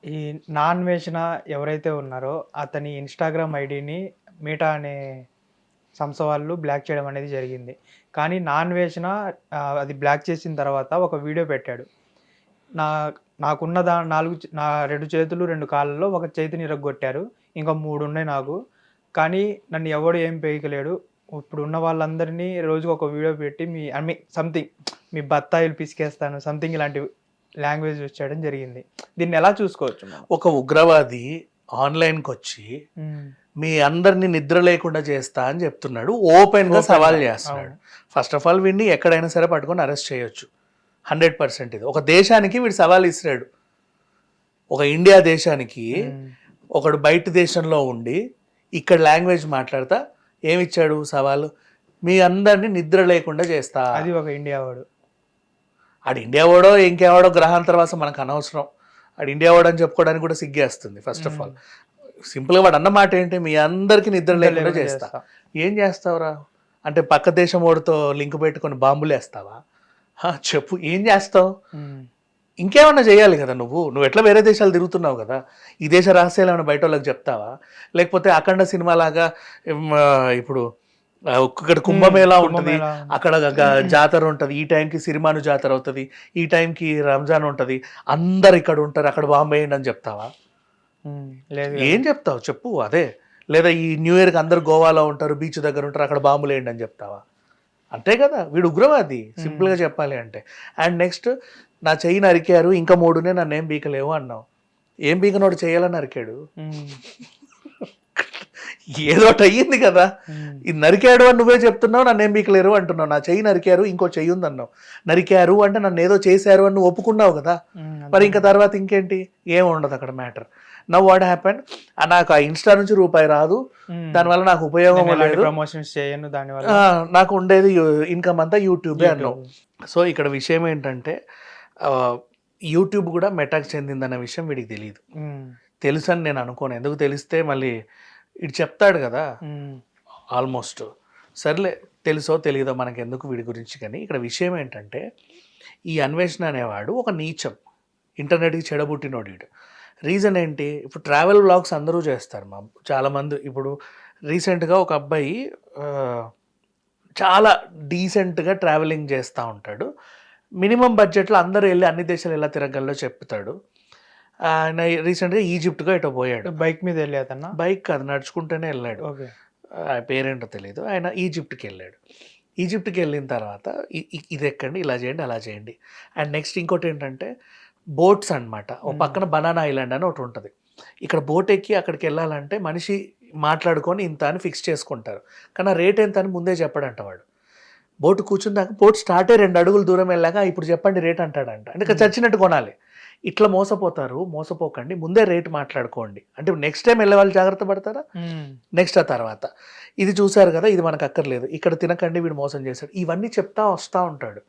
ఈ నాన్వేషణ ఎవరైతే ఉన్నారో అతని ఇన్స్టాగ్రామ్ ఐడిని మీటా అనే సంస్థ వాళ్ళు బ్లాక్ చేయడం అనేది జరిగింది. కానీ నాన్వేషణ అది బ్లాక్ చేసిన తర్వాత ఒక వీడియో పెట్టాడు. నా నాకున్న నా 2 చేతులు 2 కాళ్ళలో ఒక చేతిని ఇరగ్గొట్టారు. ఇంకా 3 ఉన్నాయి నాకు. కానీ నన్ను ఎవడు ఏం పీకలేడు. ఇప్పుడున్న వాళ్ళందరినీ రోజుకొక ఒక వీడియో పెట్టి ఐ మీన్ సంథింగ్ మీ బత్తాయిలు పిసికేస్తాను సంథింగ్ ఇలాంటి లాంగ్వేజ్ యూజ్ చేయడం జరిగింది. దీన్ని ఎలా చూసుకోవచ్చు మనం? ఒక ఉగ్రవాది ఆన్లైన్కి వచ్చి మీ అందరినీ నిద్ర లేకుండా చేస్తా అని చెప్తున్నాడు, ఓపెన్గా సవాల్ చేస్తున్నాడు. ఫస్ట్ ఆఫ్ ఆల్ వీడిని ఎక్కడైనా సరే పట్టుకొని అరెస్ట్ చేయొచ్చు 100%. ఇది ఒక దేశానికి వీడు సవాల్ ఇస్తున్నాడు. ఒక ఇండియా దేశానికి ఒకడు బయట దేశంలో ఉండి ఇక్కడ లాంగ్వేజ్ మాట్లాడతా ఏమిచ్చాడు సవాలు, మీ అందరినీ నిద్ర లేకుండా చేస్తా. అది ఒక ఇండియా వాడు. ఆడు ఇండియా వాడో ఇంకెవడో గ్రహాంతరవాసం మనకు అనవసరం. ఆడు ఇండియా వాడు అని చెప్పుకోవడానికి కూడా సిగ్గేస్తుంది. ఫస్ట్ ఆఫ్ ఆల్ సింపుల్గా వాడు అన్నమాట ఏంటి, మీ అందరికీ నిద్ర లేకుండా చేస్తా. ఏం చేస్తావురా అంటే పక్క దేశం వాడితో లింక్ పెట్టుకొని బాంబులు వేస్తావా? చెప్పు ఏం చేస్తావు? ఇంకేమన్నా చేయాలి కదా. నువ్వు ఎట్లా వేరే దేశాలు తిరుగుతున్నావు కదా, ఈ దేశ రహస్యాలు ఏమైనా బయట వాళ్ళకి చెప్తావా? లేకపోతే అఖండ సినిమా లాగా ఇప్పుడు ఇక్కడ కుంభమేళా ఉంటుంది, అక్కడ జాతర ఉంటుంది, ఈ టైంకి సిరిమాను జాతర అవుతుంది, ఈ టైంకి రంజాన్ ఉంటుంది, అందరు ఇక్కడ ఉంటారు, అక్కడ బాంబు వేయండి అని చెప్తావా? ఏం చెప్తావు చెప్పు. అదే లేదా ఈ న్యూ ఇయర్కి అందరు గోవాలో ఉంటారు, బీచ్ దగ్గర ఉంటారు, అక్కడ బాంబులు వేయండి అని చెప్తావా? అంతే కదా, వీడు ఉగ్రవాది సింపుల్గా చెప్పాలి అంటే. అండ్ నెక్స్ట్ నా చెయ్యి నరికారు ఇంకా 3 నన్ను ఏం బీకలేవు అన్నావు. ఏం బీకనోడు చేయాలని నరికాడు, ఏదోటి అయ్యింది కదా. ఇది నరికాడు అని నువ్వే చెప్తున్నావు, నన్ను ఏం బీకలేరు అంటున్నావు. నా చెయ్యి నరికారు ఇంకో చెయ్యి ఉంది అన్నావు. నరికారు అంటే నన్ను ఏదో చేశారు అని నువ్వు ఒప్పుకున్నావు కదా. మరి ఇంకా తర్వాత ఇంకేంటి, ఏం ఉండదు అక్కడ మ్యాటర్. నవ్ వాట్ హ్యాపెండ్, నాకు ఆ ఇన్స్టా నుంచి రూపాయి రాదు, దానివల్ల నాకు ఉపయోగం లేదు, ప్రమోషన్స్ చేయను, దానివల్ల నాకు ఉండేది ఇన్కమ్ అంతా యూట్యూబే అన్నావు. సో ఇక్కడ విషయం ఏంటంటే యూట్యూబ్ కూడా మెటాకు చెందిందన్న విషయం వీడికి తెలియదు. తెలుసు అని నేను అనుకోను. ఎందుకు తెలిస్తే మళ్ళీ ఇటు చెప్తాడు కదా ఆల్మోస్ట్. సర్లే తెలుసో తెలియదో మనకు ఎందుకు వీడి గురించి. కానీ ఇక్కడ విషయం ఏంటంటే ఈ అన్వేషణ అనేవాడు ఒక నీచం, ఇంటర్నెట్కి చెడబుట్టినోడు వీడు. రీజన్ ఏంటి, ఇప్పుడు ట్రావెల్ వ్లాగ్స్ అందరూ చేస్తారు చాలామంది. ఇప్పుడు రీసెంట్గా ఒక అబ్బాయి చాలా డీసెంట్గా ట్రావెలింగ్ చేస్తూ ఉంటాడు. మినిమం బడ్జెట్లో అందరూ వెళ్ళి అన్ని దేశాలు ఎలా తిరగల్లో చెప్తాడు. ఆయన రీసెంట్గా ఈజిప్ట్గా ఇటో పోయాడు. బైక్ మీద వెళ్ళి అతను, బైక్ కాదు నడుచుకుంటూనే వెళ్ళాడు, పేరేంటో తెలీదు. ఆయన ఈజిప్ట్కి వెళ్ళాడు. ఈజిప్ట్కి వెళ్ళిన తర్వాత ఇది ఎక్కండి, ఇలా చేయండి, అలా చేయండి. అండ్ నెక్స్ట్ ఇంకోటి ఏంటంటే బోట్స్ అనమాట. ఓ పక్కన బనానా ఐలాండ్ అని ఒకటి ఉంటుంది. ఇక్కడ బోట్ ఎక్కి అక్కడికి వెళ్ళాలంటే మనిషి మాట్లాడుకొని ఇంత అని ఫిక్స్ చేసుకుంటారు. కానీ ఆ రేట్ ఎంత అని ముందే చెప్పడంట వాడు. బోటు కూర్చున్నాక బోట్ స్టార్ట్ అయ్యి 2 అడుగులు దూరం వెళ్ళాక ఇప్పుడు చెప్పండి రేట్ అంటాడంట. అంటే చచ్చినట్టు కొనాలి. ఇట్లా మోసపోతారు. మోసపోకండి, ముందే రేట్ మాట్లాడుకోండి. అంటే నెక్స్ట్ టైం వెళ్ళే వాళ్ళు జాగ్రత్త పడతారా, నెక్స్ట్ ఆ తర్వాత ఇది చూసారు కదా, ఇది మనకు అక్కర్లేదు, ఇక్కడ తినకండి, వీడు మోసం చేశాడు, ఇవన్నీ చెప్తా వస్తూ ఉంటాడు.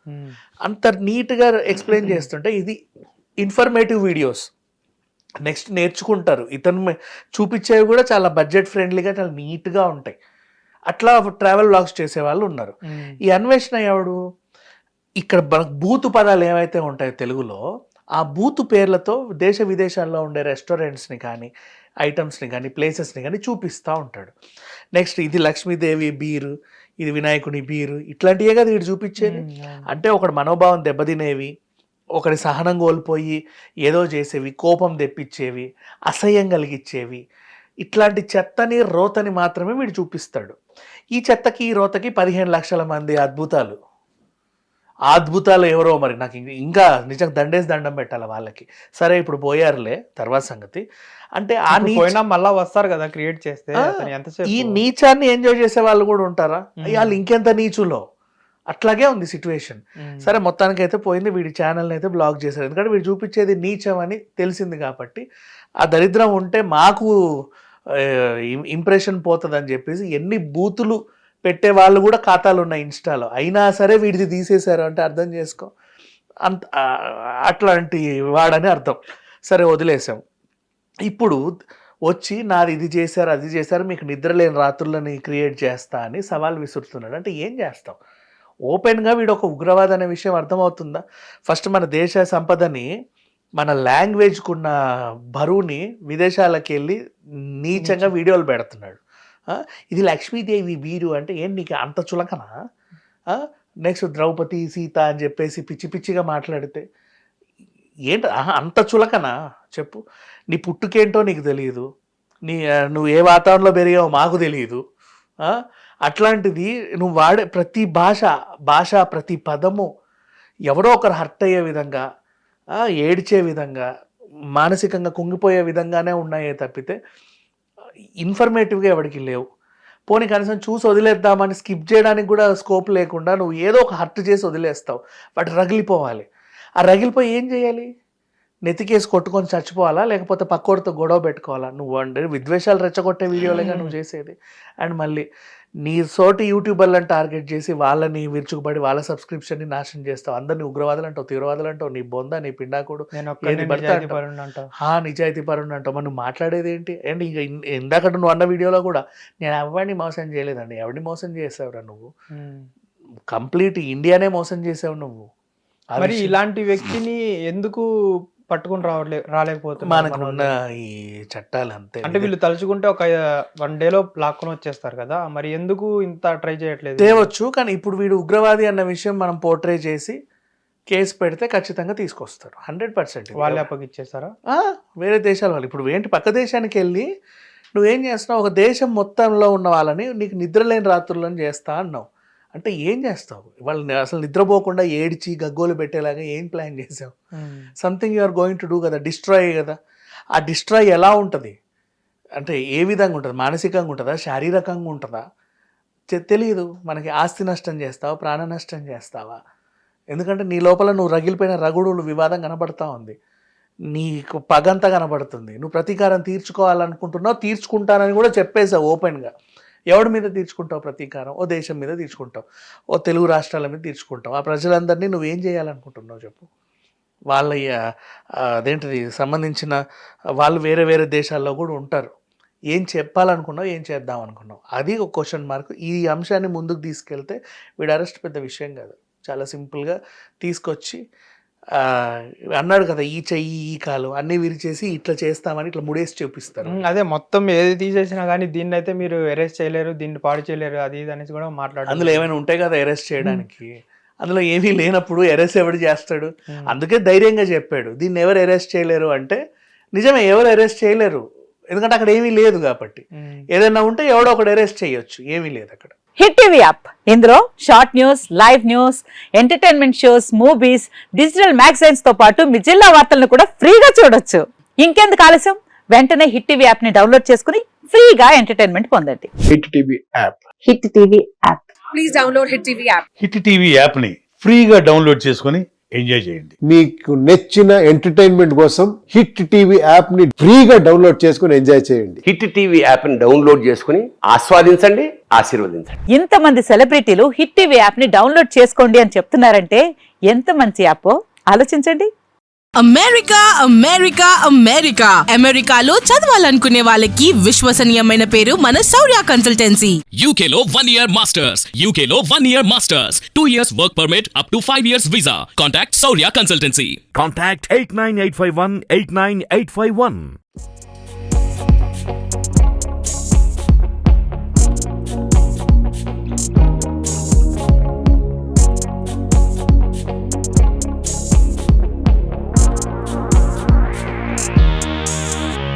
అంత నీట్గా ఎక్స్ప్లెయిన్ చేస్తుంటే ఇది ఇన్ఫర్మేటివ్ వీడియోస్. నెక్స్ట్ నేర్చుకుంటారు. ఇతను చూపించేవి కూడా చాలా బడ్జెట్ ఫ్రెండ్లీగా చాలా నీట్గా ఉంటాయి. అట్లా ట్రావెల్ వ్లాగ్స్ చేసే వాళ్ళు ఉన్నారు. ఈ అన్వేషణ ఎవడు, ఇక్కడ బూతు పదాలు ఏవైతే ఉంటాయో తెలుగులో, ఆ బూతు పేర్లతో దేశ విదేశాల్లో ఉండే రెస్టారెంట్స్ని కానీ ఐటమ్స్ని కానీ ప్లేసెస్ని కానీ చూపిస్తూ ఉంటాడు. నెక్స్ట్ ఇది లక్ష్మీదేవి బీరు, ఇది వినాయకుని బీరు, ఇట్లాంటివే కదా వీడు చూపించేది. అంటే ఒకటి మనోభావం దెబ్బతినేవి, ఒకటి సహనం కోల్పోయి ఏదో చేసేవి, కోపం తెప్పించేవి, అసహ్యం కలిగించేవి, ఇట్లాంటి చెత్తని రోతని మాత్రమే వీడు చూపిస్తాడు. ఈ చెత్తకి ఈ రోతకి 15 లక్షల మంది అద్భుతాలు ఎవరో మరి నాకు ఇంకా నిజంగా దండం పెట్టాలి వాళ్ళకి. సరే ఇప్పుడు పోయారులే, తర్వాత సంగతి. అంటే ఆ పోయినా మళ్ళా వస్తారు కదా క్రియేట్ చేస్తే. ఈ నీచాన్ని ఎంజాయ్ చేసే వాళ్ళు కూడా ఉంటారా, వాళ్ళు ఇంకెంత నీచులో. అట్లాగే ఉంది సిచ్యువేషన్. సరే మొత్తానికి అయితే పోయింది, వీడి ఛానల్ని అయితే బ్లాక్ చేశారు. ఎందుకంటే వీడు చూపించేది నీచం అని తెలిసింది కాబట్టి. ఆ దరిద్రం ఉంటే మాకు ఇంప్రెషన్ పోతుంది అని చెప్పేసి ఎన్ని బూతులు పెట్టే వాళ్ళు కూడా ఖాతాలు ఉన్నాయి ఇన్స్టాలో. అయినా సరే వీడిది తీసేశారు అంటే అర్థం చేసుకో, అంత అట్లాంటి వాడని అర్థం. సరే వదిలేసాం. ఇప్పుడు వచ్చి నాది ఇది చేశారు అది చేశారు, మీకు నిద్రలేని రాత్రులని క్రియేట్ చేస్తా అని సవాల్ విసురుతున్నాడు. అంటే ఏం చేస్తాం? ఓపెన్గా వీడు ఒక ఉగ్రవాది అనే విషయం అర్థమవుతుందా? ఫస్ట్ మన దేశ సంపదని మన లాంగ్వేజ్కున్న బరువుని విదేశాలకు వెళ్ళి నీచంగా వీడియోలు పెడుతున్నాడు. ఇది లక్ష్మీదేవి వీరు అంటే ఏం నీకు అంత చులకనా? నెక్స్ట్ ద్రౌపది సీత అని చెప్పేసి పిచ్చి పిచ్చిగా మాట్లాడితే ఏంట అంత చులకనా చెప్పు? నీ పుట్టుకేంటో నీకు తెలియదు, నువ్వు ఏ వాతావరణంలో పెరిగావో మాకు తెలియదు. అట్లాంటిది నువ్వు వాడే ప్రతి భాష ప్రతి పదము ఎవరో ఒకరు హర్ట్ అయ్యే విధంగా, ఏడ్చే విధంగా, మానసికంగా కుంగిపోయే విధంగానే ఉన్నాయే తప్పితే ఇన్ఫర్మేటివ్గా ఎవరికి లేవు. పోనీ కనీసం చూసి వదిలేద్దామని స్కిప్ చేయడానికి కూడా స్కోప్ లేకుండా నువ్వు ఏదో ఒక హర్ట్ చేసి వదిలేస్తావు. వాటి రగిలిపోవాలి. ఆ రగిలిపోయి ఏం చేయాలి? నెతికేసి కొట్టుకొని చచ్చిపోవాలా, లేకపోతే పక్కోడితో గొడవ పెట్టుకోవాలా? నువ్వు అంటే విద్వేషాలు రెచ్చగొట్టే వీడియోలేగా నువ్వు చేసేది. అండ్ మళ్ళీ నీ సోటి యూట్యూబర్లను టార్గెట్ చేసి వాళ్ళని విరుచుకుపడి వాళ్ళ సబ్స్క్రిప్షన్ని నాశనం చేస్తావు. అందరినీ ఉగ్రవాదులు అంటావు, తీవ్రవాదులు అంటావు, నీ బొంద, నీ పిండాకుడు, నిజాయితీ పరుడు అంటావు. మనం మాట్లాడేది ఏంటి? అండ్ ఇంకా ఇందాక నువ్వు అన్న వీడియోలో కూడా నేను ఎవరిని మోసం చేయలేదండి. ఎవరిని మోసం చేసావురా నువ్వు? కంప్లీట్ ఇండియానే మోసం చేసావు నువ్వు. మరి ఇలాంటి వ్యక్తిని ఎందుకు పట్టుకుని రాలేకపోతున్నారు? మనకున్న ఈ చట్టాలు అంతే. అంటే వీళ్ళు తలుచుకుంటే ఒక 1 డేలో లాక్కొని వచ్చేస్తారు కదా, మరి ఎందుకు ఇంత ట్రై చేయట్లేదు? తేవచ్చు, కానీ ఇప్పుడు వీడు ఉగ్రవాది అన్న విషయం మనం పోర్ట్రే చేసి కేసు పెడితే ఖచ్చితంగా తీసుకొస్తారు 100%. వాళ్ళే అప్పగిచ్చేస్తారా? వేరే దేశాల వాళ్ళు. ఇప్పుడు ఏంటి, పక్క దేశానికి వెళ్ళి నువ్వేం చేస్తున్నావు? ఒక దేశం మొత్తంలో ఉన్న వాళ్ళని నీకు నిద్రలేని రాత్రులను చేస్తా అన్నావు. అంటే ఏం చేస్తావు? వాళ్ళని అసలు నిద్రపోకుండా ఏడ్చి గగ్గోలు పెట్టేలాగా ఏం ప్లాన్ చేసావు? Something you are going to do కదా, డిస్ట్రాయ్ కదా. ఆ డిస్ట్రాయ్ ఎలా ఉంటుంది అంటే ఏ విధంగా ఉంటుంది? మానసికంగా ఉంటుందా, శారీరకంగా ఉంటుందా తెలియదు మనకి. ఆస్తి నష్టం చేస్తావా, ప్రాణ నష్టం చేస్తావా? ఎందుకంటే నీ లోపల నువ్వు రగిలిపోయిన రగుడులు వివాదం కనబడతా ఉంది, నీకు పగంతా కనబడుతుంది. నువ్వు ప్రతీకారం తీర్చుకోవాలనుకుంటున్నావు, తీర్చుకుంటానని కూడా చెప్పేసావు ఓపెన్గా. ఎవడి మీద తీర్చుకుంటావు ప్రతీకారం? ఓ దేశం మీద తీర్చుకుంటావు, ఓ తెలుగు రాష్ట్రాల మీద తీర్చుకుంటావు. ఆ ప్రజలందరినీ నువ్వేం చేయాలనుకుంటున్నావు చెప్పు? వాళ్ళ అదేంటిది సంబంధించిన వాళ్ళు వేరే వేరే దేశాల్లో కూడా ఉంటారు. ఏం చెప్పాలనుకున్నావు, ఏం చేద్దాం అనుకున్నావు? అది ఒక క్వశ్చన్ మార్క్. ఈ అంశాన్ని ముందుకు తీసుకెళ్తే వీడు అరెస్ట్ పెద్ద విషయం కాదు, చాలా సింపుల్గా తీసుకొచ్చి అన్నాడు కదా, ఈ చెయ్యి ఈ కాలు అన్నీ విరిచేసి ఇట్లా చేస్తామని ఇట్లా ముడేసి చూపిస్తారు. అదే మొత్తం ఏది తీసేసినా కానీ దీన్ని అయితే మీరు అరెస్ట్ చేయలేరు, దీన్ని పాడు చేయలేరు, అది ఇది అనేసి కూడా మాట్లాడారు. అందులో ఏమైనా ఉంటాయి కదా అరెస్ట్ చేయడానికి? అందులో ఏమీ లేనప్పుడు అరెస్ట్ ఎవడు చేస్తాడు? అందుకే ధైర్యంగా చెప్పాడు దీన్ని ఎవరు అరెస్ట్ చేయలేరు అంటే. నిజమే, ఎవరు అరెస్ట్ చేయలేరు, ఎందుకంటే అక్కడ ఏమీ లేదు కాబట్టి. ఏదైనా ఉంటే ఎవడో ఒకడు అరెస్ట్ చేయొచ్చు, ఏమీ లేదు అక్కడ. హిట్ టీవీ యాప్, ఇందులో short news, live news, entertainment shows, movies, digital magazines తో పాటు మీ జిల్లా వార్తలను కూడా ఫ్రీగా చూడొచ్చు. ఇంకెందుకు ఆలస్యం, వెంటనే హిట్ టీవీ యాప్ ని డౌన్లోడ్ చేసుకుని ఫ్రీగా ఎంటర్టైన్మెంట్ పొందండి. Hit TV app, hit TV app, please download hit TV app. Hit TV app ని ఫ్రీగా డౌన్లోడ్ చేసుకుని ఎంజాయ్ చేయండి. మీకు నచ్చిన ఎంటర్టైన్మెంట్ కోసం హిట్ టీవీ యాప్ ని ఫ్రీగా డౌన్లోడ్ చేసుకుని ఎంజాయ్ చేయండి. హిట్ టీవీ యాప్ ని డౌన్లోడ్ చేసుకుని ఆస్వాదించండి, ఆశీర్వదించండి. ఇంతమంది సెలబ్రిటీలు హిట్ టీవీ యాప్ ని డౌన్లోడ్ చేసుకోండి అని చెప్తున్నారంటే ఎంత మంచి యాప్ ఆలోచించండి. అమెరికా అమెరికా అమెరికా అమెరికాలో చదవాలనుకునే వాళ్ళకి విశ్వసనీయమైన పేరు మన శౌర్య కన్సల్టెన్సీ. UK లో 1 year masters, UK లో 1 year masters, 2 years work permit up to 5 years visa. Contact Saurya Consultancy. Contact 89851 89851.